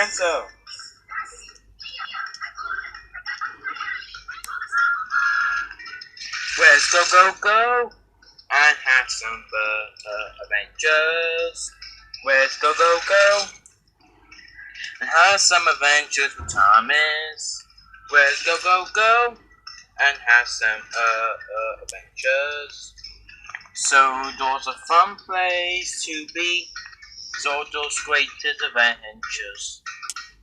Spencer. Let's go and have some adventures. Let's go and have some adventures with Thomas. Let's go and have some adventures. Sodor's a fun place to be. Sodor's greatest adventures.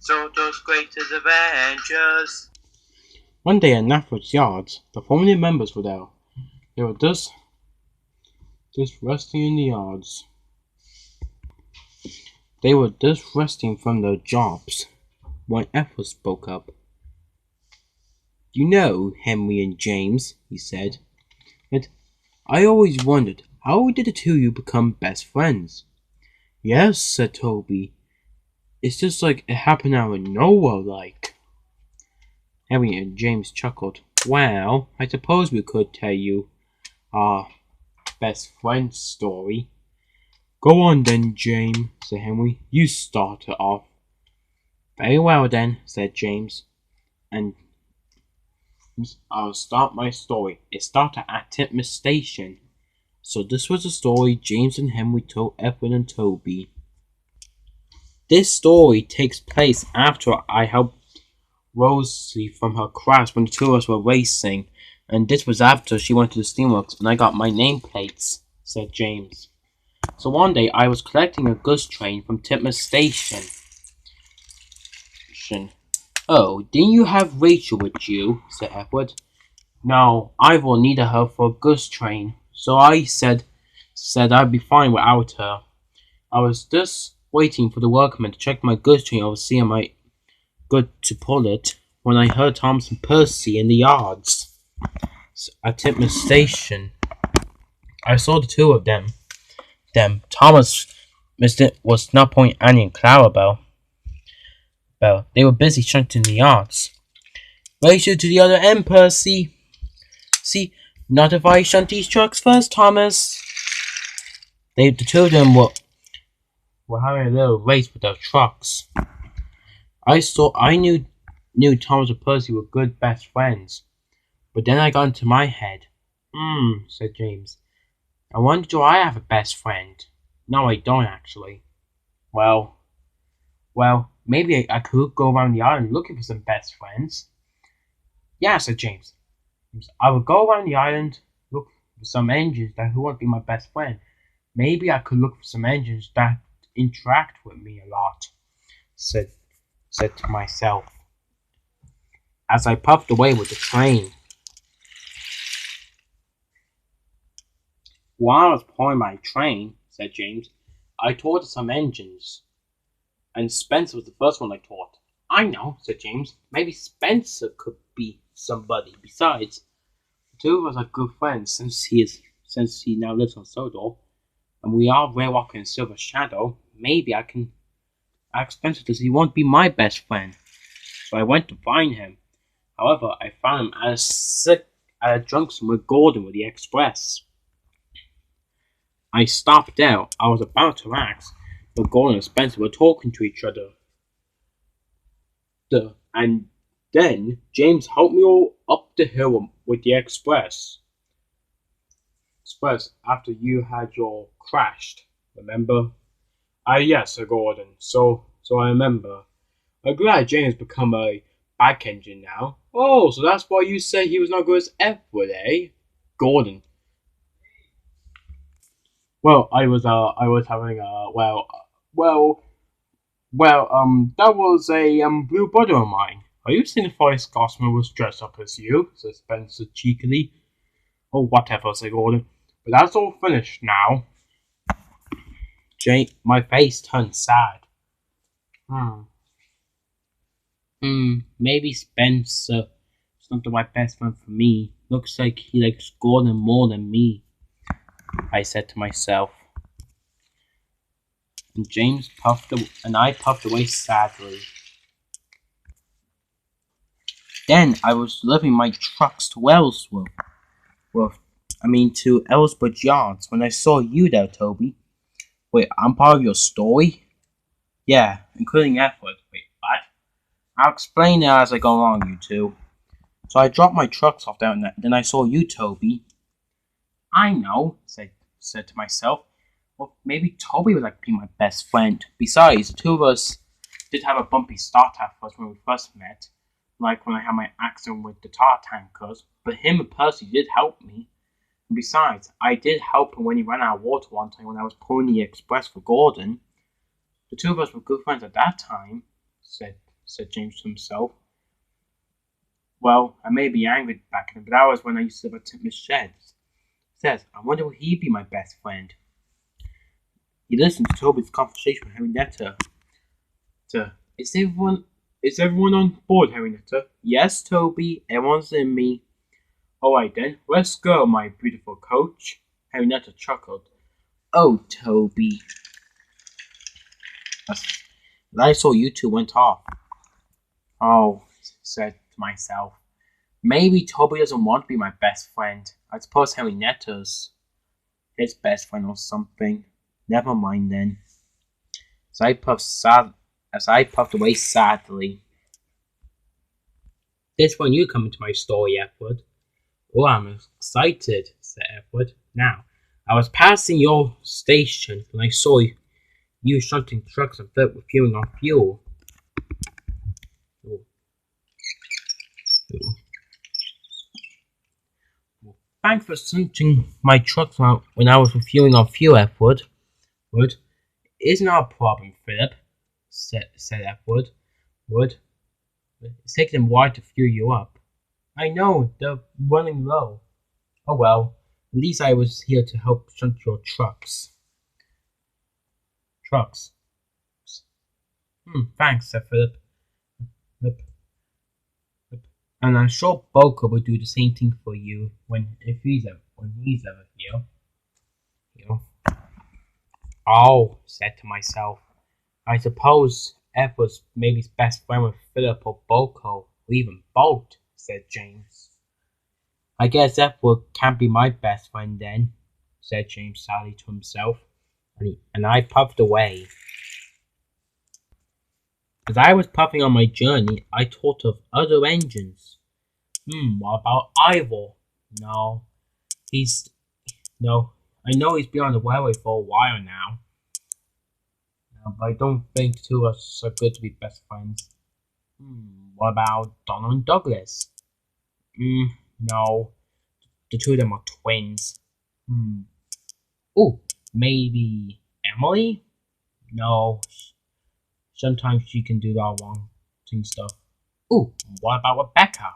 Sodor's greatest adventures. One day at Nafford's yard, the family members were there. They were just resting in the yards. They were just resting from their jobs when Ethel spoke up. "You know, Henry and James," he said, "that I always wondered, how did the two of you become best friends?" "Yes," said Toby. "It's just like it happened out of nowhere, like." Henry and James chuckled. "Well, I suppose we could tell you our best friend story." "Go on then, James," said Henry. "You start it off." "Very well then," said James. "And I'll start my story. It started at Titmus Station." So this was the story James and Henry told Edwin and Toby. This story takes place after I helped Rosie from her crash when the two of us were racing, and this was after she went to the steamworks and I got my nameplates, said James. "So one day I was collecting a goods train from Titmus Station. "Oh, didn't you have Rachel with you?" said Edward. "No, Ivor needed her for a goods train, so I said I'd be fine without her. I was just waiting for the workman to check my goods train over seeing my good to pull it when I heard Thomas and Percy in the yards at Titmus Station. I saw the two of them. Thomas was not pointing Annie and Clarabelle. They were busy shunting the yards. "Race you to the other end, Percy." "See, not if I shunt these trucks first, Thomas." The two of them were having a little race with their trucks. I knew Thomas and Percy were good best friends, but then I got into my head. Said James. "I wonder, do I have a best friend?" "No, I don't actually." Well, maybe I could go around the island looking for some best friends." "Yeah," said James. "I would go around the island, look for some engines who won't be my best friend. Maybe I could look for some engines that interact with me a lot," said to myself, as I puffed away with the train. "While I was pulling my train," said James, "I taught some engines. And Spencer was the first one I taught." "I know," said James. "Maybe Spencer could be somebody. Besides, the two of us are good friends since he now lives on Sodor, and we are Raywalker and Silver Shadow. Maybe I can ask Spencer to see he won't be my best friend." So I went to find him. However, I found him at a junction with Gordon with the express. I stopped there. I was about to ask, but Gordon and Spencer were talking to each other. And then James helped me all up the hill with the express. After you had your crashed, remember? Yes, Sir Gordon. So I remember. I'm glad James become a back engine now. Oh, so that's why you say he was not good as Edward, eh? Gordon. Well, I was having that was a blue brother of mine. Are you saying the Forest Scotsman was dressed up as you? Said Spencer cheekily. "Oh, whatever," said Gordon. "But that's all finished now." My face turned sad. Maybe Spencer is not the right best friend for me. Looks like he likes Gordon more than me, I said to myself. And I puffed away sadly. Then I was delivering my trucks to Ellsworth Yards when I saw you there, Toby. Wait, I'm part of your story? Yeah, including Edward. Wait, I'll explain it as I go along, you two. So I dropped my trucks off there, and then I saw you, Toby. I know, said to myself. Well, maybe Toby would like to be my best friend. Besides, the two of us did have a bumpy start at first when we first met, like when I had my accident with the tar tankers. But him and Percy did help me. And besides, I did help him when he ran out of water one time when I was pulling the express for Gordon. The two of us were good friends at that time, said James to himself. Well, I may be angry back then, but that was when I used to live at Miss Shed's. Says, I wonder will he be my best friend. He listened to Toby's conversation with Henrietta. Is everyone on board, Henrietta? Yes, Toby, everyone's in me. Alright then, let's go, my beautiful coach. Henrietta chuckled. Oh, Toby. I saw you two went off. Oh, said to myself. Maybe Toby doesn't want to be my best friend. I suppose Henrietta's his best friend or something. Never mind then. As I puffed away sadly. This when you come into my story, Edward. Oh, I'm excited, said Edward. Now, I was passing your station when I saw you shunting trucks and filled with fueling on fuel. Ooh. Thanks for shunting my trucks out when I was refueling on fuel, Edward. Isn't that a problem, Philip? said Edward. It's taking them a while to fuel you up. I know, they're running low. Oh well, at least I was here to help shunt your trucks. Thanks, said Philip. And I'm sure Boca will do the same thing for you when he's ever here. Oh, said to myself. I suppose F was maybe his best friend with Philip or Boco, or even both, said James. I guess F can't be my best friend then, said James sadly to himself, and I puffed away. As I was puffing on my journey, I thought of other engines. What about Ivor? No, I know he's been on the railway for a while now. But I don't think the two of us are good to be best friends. What about Donald and Douglas? No. The two of them are twins. Oh, maybe Emily? No. Sometimes she can do that wrong stuff. Oh, what about Rebecca?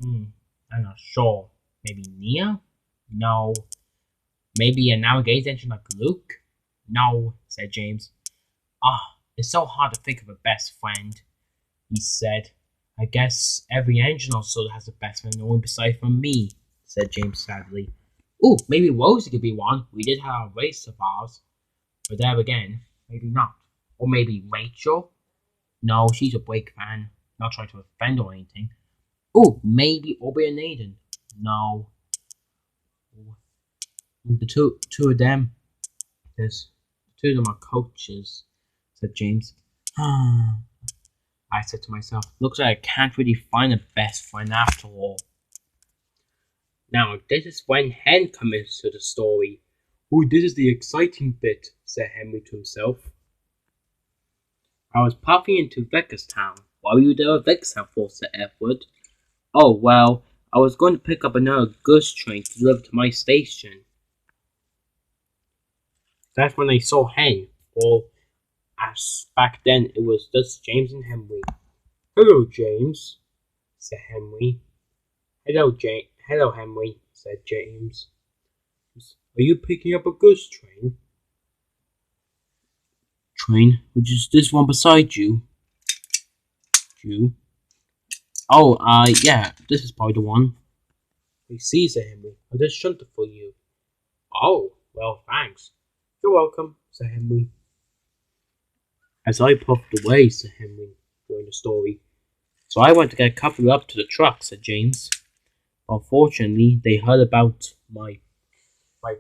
I'm not sure. Maybe Nia? No. Maybe a navigation engine like Luke? No, said James. It's so hard to think of a best friend, he said. I guess every engine also has a best friend, no one beside from me, said James sadly. Oh, maybe Rosie could be one. We did have a race of ours. But there again, maybe not. Or maybe Rachel? No, she's a brake fan. Not trying to offend or anything. Oh, maybe Aubrey and Aiden. No. The two of them. The two of them are coaches, said James. I said to myself, looks like I can't really find a best friend after all. Now, this is when Hen comes into the story. Oh, this is the exciting bit, said Henry to himself. I was puffing into Vickerstown. Why were you there at Vickerstown for, said Edward. Oh, well, I was going to pick up another goods train to deliver to my station. That's when I saw Hen, or as back then it was just James and Henry. Hello, James, said Henry. Hello, Henry, said James. Are you picking up a goods train? Which is this one beside you? Oh, yeah, this is probably the one. I see, said Henry. I just shunted for you. Oh, well, thanks. You're welcome, said Henry. As I puffed away, said Henry, during the story. So I went to get coupled up to the truck, said James. Unfortunately, they heard about my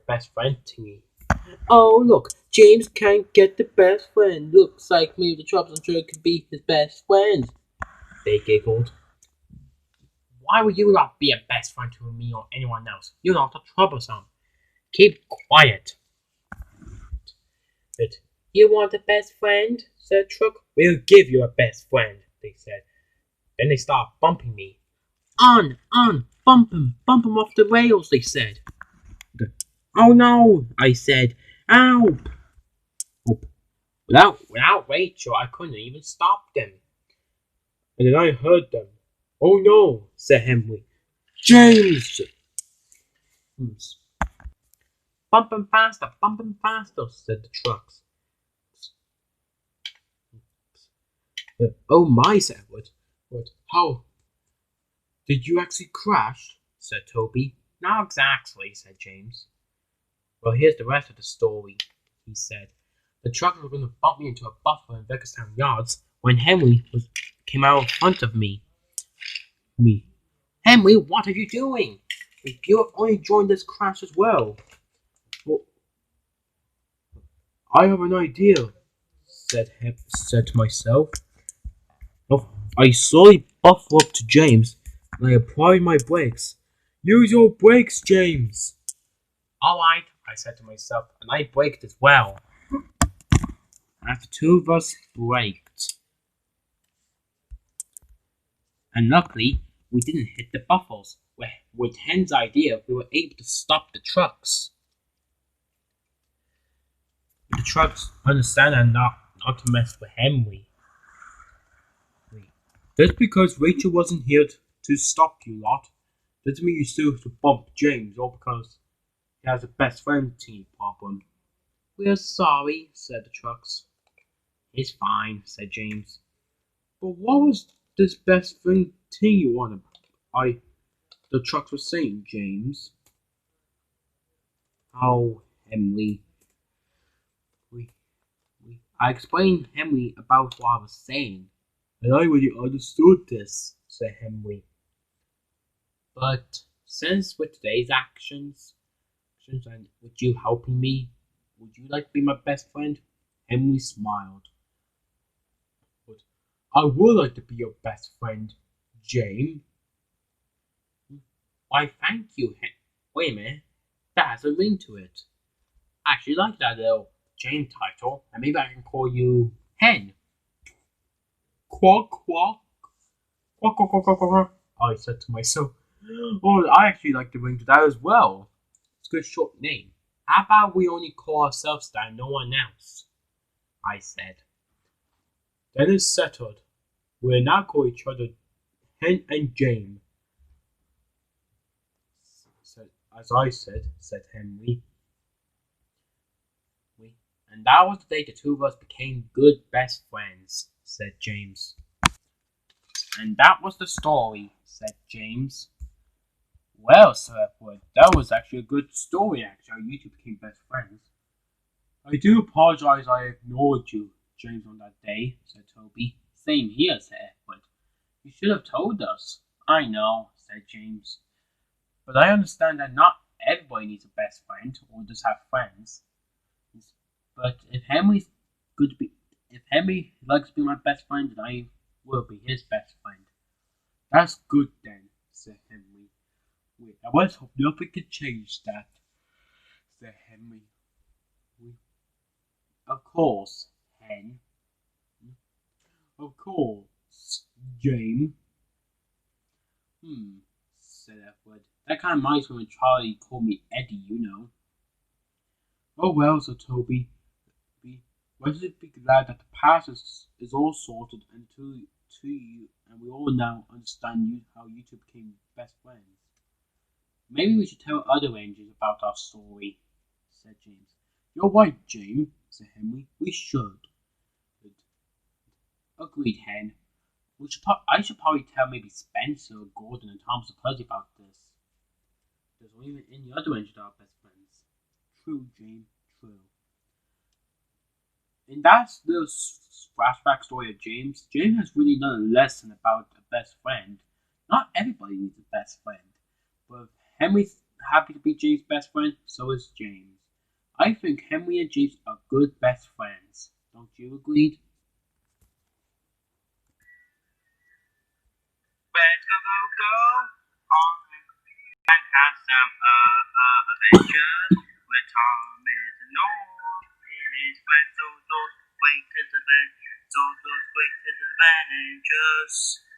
best friend thingy. Oh, look, James can't get the best friend. Looks like maybe the troublesome could be his best friend, they giggled. Why would you not be a best friend to me or anyone else? You're not troublesome. Keep quiet. But you want a best friend? Said Truck. We'll give you a best friend, they said. Then they started bumping me. On, bump him off the rails, they said. Oh no, I said. Ow! Without Rachel, I couldn't even stop them. And then I heard them. Oh no, said Henry. James! Bump him faster, said the trucks. Oh my, said Edward. What? How? Did you actually crash? Said Toby. Not exactly, said James. Well, here's the rest of the story, he said. The truckers were going to bump me into a buffer in Beckerstown Yards when Henry came out in front of me. Henry, what are you doing? You only joined this crash as well. Well, I have an idea, said to myself. I slowly buffed up to James and I applied my brakes. Use your brakes, James. Alright, I said to myself, and I braked as well. After two of us braked. And luckily, we didn't hit the buffers. With Hen's idea, we were able to stop the trucks. The trucks understand and not to mess with Henry. Just because Rachel wasn't here to stop you lot, doesn't mean you still have to bump James, all because he has a best friend team problem. We're sorry, said the trucks. It's fine, said James. But what was this best friend team you wanted? The trucks were saying, James. Oh, Henry. I explained Henry about what I was saying. And I really understood this, said Henry. But since with today's actions and with you helping me, would you like to be my best friend? Henry smiled. But I would like to be your best friend, James. Why, thank you, Wait a minute. That has a ring to it. I actually like that little James title, and maybe I can call you Hen. Quack, quack. Quack, quack, quack, quack, quack. I said to myself, oh, I actually like the ring to that as well. It's a good short name. How about we only call ourselves that and no one else? I said. Then it's settled. We'll now call each other Hen and James. As I said Henry. And that was the day the two of us became good best friends, said James. And that was the story, said James. Well, Sir Edward, that was actually a good story, actually. You two became best friends. I do apologize I ignored you, James, on that day, said Toby. Same here, said Edward. You should have told us. I know, said James. But I understand that not everybody needs a best friend, or just have friends. But if Henry likes to be my best friend, then I will be his best friend. That's good then, said Henry. Wait, I was hope nothing could change that, said Henry. Of course, Hen. Of course, James. Said Edward. That kind of reminds me when Charlie called me Eddie, you know. Oh well, said Toby. Why should be glad that the past is all sorted and to you, and we all now understand how you two became best friends. Maybe we should tell other Rangers about our story, said James. You're right, James, said Henry. We should. Agreed, Hen. I should probably tell maybe Spencer, Gordon, and Tom Fuzzy about this. There's not even any other Rangers that are best friends. True, James, true. In that little flashback story of James has really learned a lesson about a best friend. Not everybody needs a best friend, but if Henry's happy to be James' best friend, so is James. I think Henry and James are good best friends. Don't you agree? Let's go, go, go on and have some adventures with Thomas and Norris. When Sodo's greatest adventures.